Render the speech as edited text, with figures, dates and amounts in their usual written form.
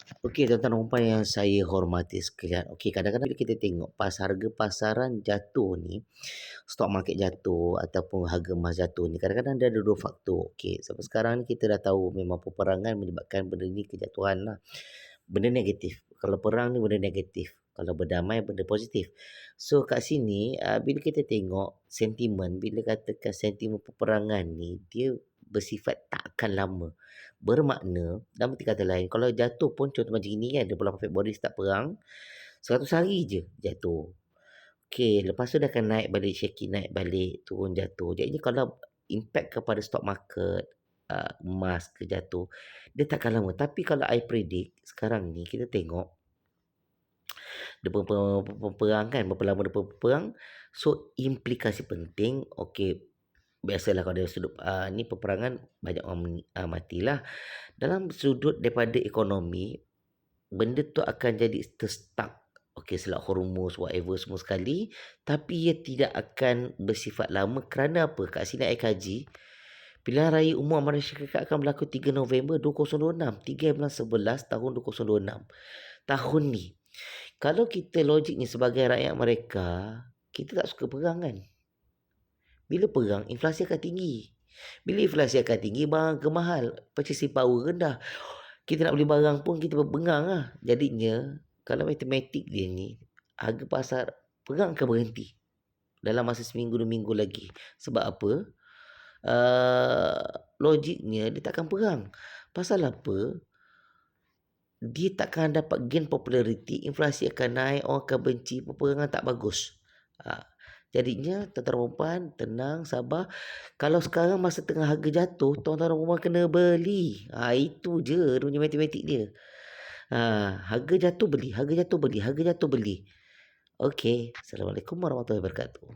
Okey, tuan-tuan dan puan yang saya hormati sekalian. Okey, kadang-kadang bila kita tengok harga pasaran jatuh ni, stok market jatuh ataupun harga emas jatuh ni, kadang-kadang dia ada dua faktor. Okey, sampai sekarang ni kita dah tahu memang peperangan menyebabkan benda ni kejatuhan lah. Benda negatif. Kalau perang ni benda negatif. Kalau berdamai benda positif. So kat sini bila kita tengok sentimen, bila katakan sentimen peperangan ni dia bersifat tak akan lama. Bermakna dalam arti kata lain kalau jatuh pun contoh macam ni kan 28 Februari start perang 100 hari je jatuh. Okey, lepas tu dia akan naik balik, shaking naik balik, turun jatuh. Jadi kalau impact kepada stock market, emas ke jatuh, dia takkan lama. Tapi kalau I predict sekarang ni kita tengok dia perang kan, berapa lama dia berperang. So implikasi penting, okey, biasalah kalau dari sudut ni peperangan banyak orang matilah. Dalam sudut daripada ekonomi, benda tu akan jadi terstuck. Okey, Selat Hormuz, whatever semua sekali. Tapi ia tidak akan bersifat lama kerana apa? Kat sini I kaji, pilihan raya umum Amerika Syarikat akan berlaku 3 November 2026. 3 bulan 11 tahun 2026. Tahun ni. Kalau kita logiknya sebagai rakyat mereka, kita tak suka perang kan? Bila perang, inflasi akan tinggi. Bila inflasi akan tinggi, barang akan mahal. Purchasing power rendah. Kita nak beli barang pun kita berbengang lah. Jadinya, kalau matematik dia ni, harga pasar perang akan berhenti. Dalam masa seminggu, 2 minggu lagi. Sebab apa? Logiknya, dia takkan perang. Pasal apa? Dia takkan dapat gain populariti, inflasi akan naik, orang akan benci, peperangan tak bagus. Jadinya tuan-tuan dan puan tenang, sabar. Kalau sekarang masa tengah harga jatuh, tuan-tuan dan puan kena beli. Itu je dia punya matematik dia. Harga jatuh beli, harga jatuh beli, harga jatuh beli. Okey, Assalamualaikum warahmatullahi wabarakatuh.